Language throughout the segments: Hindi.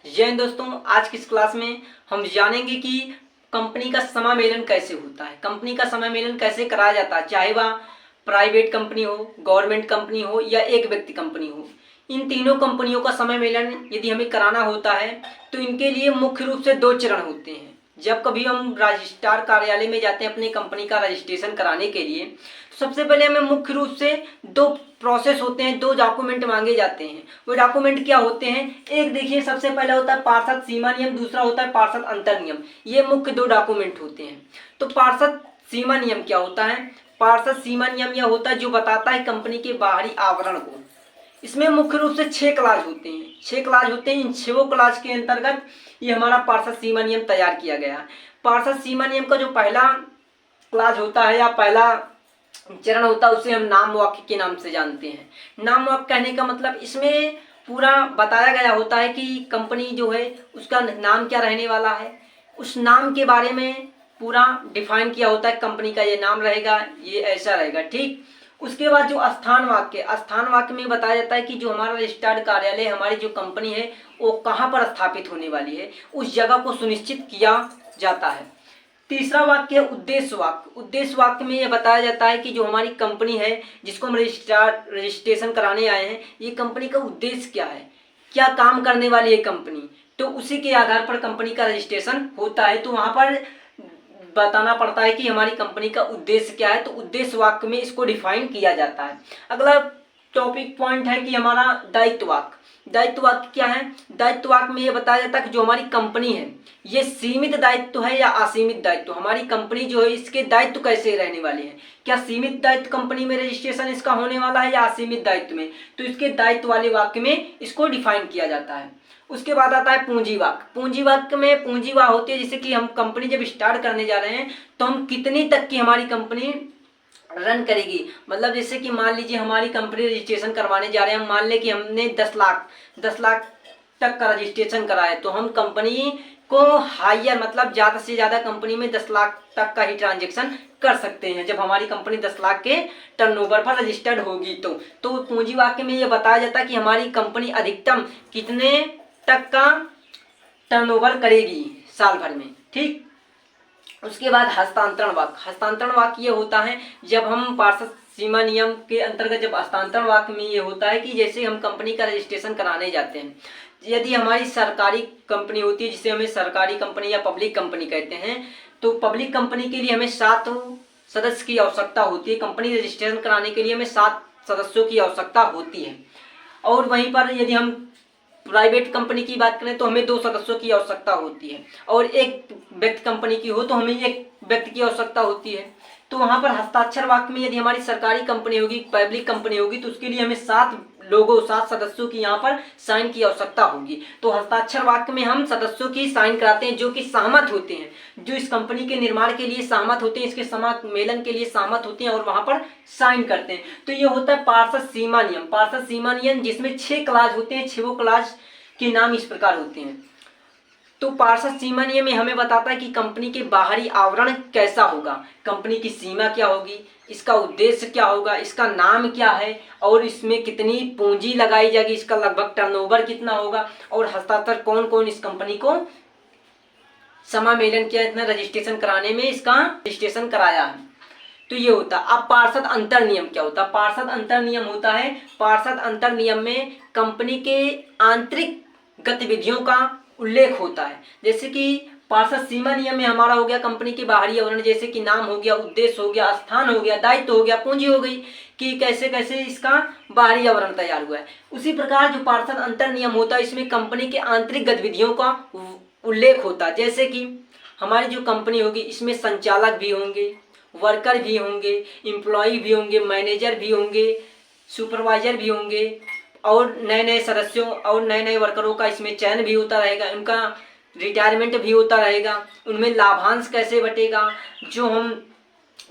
जय हिंद दोस्तों, आज की इस क्लास में हम जानेंगे कि कंपनी का समामेलन कैसे होता है। कंपनी का समामेलन कैसे कराया जाता है, चाहे वह प्राइवेट कंपनी हो, गवर्नमेंट कंपनी हो या एक व्यक्ति कंपनी हो। इन तीनों कंपनियों का समामेलन यदि हमें कराना होता है तो इनके लिए मुख्य रूप से दो चरण होते हैं। जब कभी हम रजिस्ट्रार कार्यालय में जाते हैं अपनी कंपनी का रजिस्ट्रेशन कराने के लिए, तो सबसे पहले हमें मुख्य रूप से दो प्रोसेस होते हैं, दो डॉक्यूमेंट मांगे जाते हैं। वो डॉक्यूमेंट क्या होते हैं? एक देखिए, सबसे पहला होता है पार्षद सीमा नियम, दूसरा होता है पार्षद अंतर नियम। ये मुख्य दो डॉक्यूमेंट होते हैं। तो पार्षद सीमा नियम क्या होता है? पार्षद सीमा नियम यह होता है जो बताता है कंपनी के बाहरी आवरण को। इसमें मुख्य रूप से 6 क्लास होते हैं। 6 क्लास होते हैं। इन 6 क्लास के अंतर्गत ये हमारा पार्षद सीमा नियम तैयार किया गया है। पार्षद सीमा नियम का जो पहला क्लास होता है या पहला चरण होता है उसे हम नाम वाक्य के नाम से जानते हैं। नाम वाक्य कहने का मतलब इसमें पूरा बताया गया होता है कि कंपनी जो है उसका नाम क्या रहने वाला है। उस नाम के बारे में पूरा डिफाइन किया होता है, कंपनी का ये नाम रहेगा, ये ऐसा रहेगा, ठीक। उसके बाद जो स्थान वाक्य में बताया जाता है कि जो हमारा रजिस्टर्ड कार्यालय, हमारी जो कंपनी है वो कहाँ पर स्थापित होने वाली है, उस जगह को सुनिश्चित किया जाता है। तीसरा वाक्य है उद्देश्य वाक्य। उद्देश्य वाक्य में यह बताया जाता है कि जो हमारी कंपनी है जिसको हम रजिस्ट्रेशन कराने आए हैं, ये कंपनी का उद्देश्य क्या है, क्या काम करने वाली है कंपनी। तो उसी के आधार पर कंपनी का रजिस्ट्रेशन होता है। तो वहाँ पर बताना पड़ता है कि हमारी कंपनी का उद्देश्य क्या है। तो उद्देश्य वाक्य में इसको डिफाइन किया जाता है। अगला टॉपिक पॉइंट है कि हमारा दायित्व वाक्य। दायित्व वाक्य क्या है? दायित्व वाक्य में यह बताया जाता है कि जो हमारी कंपनी है ये सीमित दायित्व है या असीमित दायित्व। हमारी कंपनी जो है इसके दायित्व कैसे रहने वाले हैं, क्या सीमित दायित्व कंपनी में रजिस्ट्रेशन इसका होने वाला है या असीमित दायित्व में। तो इसके दायित्व वाले वाक्य में इसको डिफाइन किया जाता है। उसके बाद आता है पूंजी वाक्य। पूंजी वाक्य में पूंजी वह होती है जैसे कि हम कंपनी जब स्टार्ट करने जा रहे हैं तो हम कितनी तक की हमारी कंपनी रन करेगी। मतलब जैसे कि मान लीजिए हमारी कंपनी रजिस्ट्रेशन करवाने जा रहे हैं, हम मान लें कि हमने 10 लाख तक का रजिस्ट्रेशन करा है, तो हम कंपनी को हायर मतलब ज़्यादा से ज़्यादा कंपनी में 10 लाख तक का ही ट्रांजेक्शन कर सकते हैं जब हमारी कंपनी 10 लाख के टर्नओवर पर रजिस्टर्ड होगी। तो पूंजी वाक्य में ये बताया जाता है कि हमारी कंपनी अधिकतम कितने तक का टर्नओवर करेगी साल भर में, ठीक। उसके बाद हस्तांतरण वाक्य। हस्तांतरण वाक्य ये होता है जब हम पार्षद सीमा नियम के अंतर्गत जब हस्तांतरण वाक्य में ये होता है कि जैसे हम कंपनी का रजिस्ट्रेशन कराने जाते हैं, यदि हमारी सरकारी कंपनी होती है जिसे हमें सरकारी कंपनी या पब्लिक कंपनी कहते हैं, तो पब्लिक कंपनी के लिए हमें 7 सदस्य की आवश्यकता होती है। कंपनी रजिस्ट्रेशन कराने के लिए हमें 7 सदस्यों की आवश्यकता होती है। और वहीं पर यदि हम प्राइवेट कंपनी की बात करें तो हमें 2 सदस्यों की आवश्यकता होती है। और एक व्यक्ति कंपनी की हो तो हमें एक व्यक्ति की आवश्यकता होती है। तो वहाँ पर हस्ताक्षर वाक्य में यदि हमारी सरकारी कंपनी होगी, पब्लिक कंपनी होगी, तो उसके लिए हमें 7 सदस्यों की यहाँ पर साइन की आवश्यकता होगी। तो हस्ताक्षर वाक्य में हम सदस्यों की साइन कराते हैं जो कि सहमत होते हैं, जो इस कंपनी के निर्माण के लिए सहमत होते हैं, इसके सम्मेलन के लिए सहमत होते हैं और वहाँ पर साइन करते हैं। तो ये होता है पार्षद सीमा नियम। पार्षद सीमा नियम जिसमें 6 क्लास होते हैं। 6 क्लास के नाम इस प्रकार होते हैं। तो पार्षद सीमा नियम में हमें बताता है कि कंपनी के बाहरी आवरण कैसा होगा, कंपनी की सीमा क्या होगी, इसका उद्देश्य क्या होगा, इसका नाम क्या है और इसमें कितनी पूंजी लगाई जाएगी, इसका लगभग टर्नओवर कितना होगा और हस्ताक्षर कौन कौन इस कंपनी को समामेलन किया, इतना रजिस्ट्रेशन कराने में इसका रजिस्ट्रेशन कराया है। तो ये होता है। अब पार्षद अंतर नियम क्या होता है? पार्षद अंतर नियम होता है, पार्षद अंतर नियम में कंपनी के आंतरिक गतिविधियों का उल्लेख होता है। जैसे कि पार्षद सीमा नियम में हमारा हो गया कंपनी के बाहरी आवरण, जैसे कि नाम हो गया, उद्देश्य हो गया, स्थान हो गया, दायित्व हो गया, पूंजी हो गई कि कैसे कैसे इसका बाहरी आवरण तैयार हुआ है। उसी प्रकार जो पार्षद अंतर नियम होता है इसमें कंपनी के आंतरिक गतिविधियों का उल्लेख होता है। जैसे कि हमारी जो कंपनी होगी इसमें संचालक भी होंगे, वर्कर भी होंगे, एम्प्लॉय भी होंगे, मैनेजर भी होंगे, सुपरवाइजर भी होंगे और नए नए सदस्यों और नए नए वर्करों का इसमें चयन भी होता रहेगा, उनका रिटायरमेंट भी होता रहेगा, उनमें लाभांश कैसे बटेगा, जो हम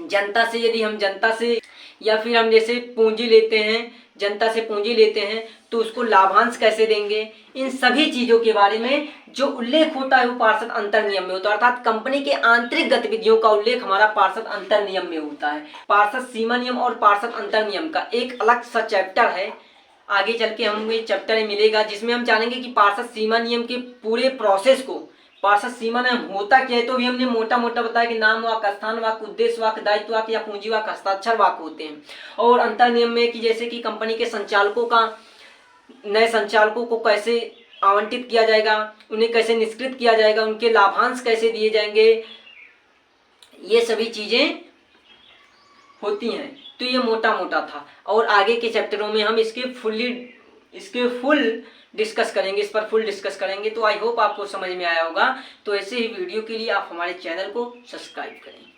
जनता से यदि हम जनता से या फिर हम जैसे पूंजी लेते हैं, जनता से पूंजी लेते हैं तो उसको लाभांश कैसे देंगे, इन सभी चीज़ों के बारे में जो उल्लेख होता है वो पार्षद अंतर नियम में होता है। अर्थात कंपनी के आंतरिक गतिविधियों का उल्लेख हमारा पार्षद अंतर नियम में होता है। पार्षद सीमा नियम और पार्षद अंतर नियम का एक अलग सा चैप्टर है आगे चल के हमें चैप्टर मिलेगा जिसमें हम जानेंगे कि पार्षद सीमा नियम के पूरे प्रोसेस को, पार्षद सीमा नियम होता क्या है। तो भी हमने मोटा मोटा बताया कि नाम वाक्य, स्थान वाक्य, उद्देश्य वाक्य, दायित्व वाक्य या पूंजी वाक्य, हस्ताक्षर वाक्य होते हैं। और अंतर नियम में कि जैसे कि कंपनी के संचालकों का, नए संचालकों को कैसे आवंटित किया जाएगा, उन्हें कैसे निष्कृत किया जाएगा, उनके लाभांश कैसे दिए जाएंगे, ये सभी चीजें होती हैं। तो ये मोटा मोटा था और आगे के चैप्टरों में हम इसके फुल डिस्कस करेंगे, इस पर फुल डिस्कस करेंगे। तो आई होप आपको समझ में आया होगा। तो ऐसे ही वीडियो के लिए आप हमारे चैनल को सब्सक्राइब करें।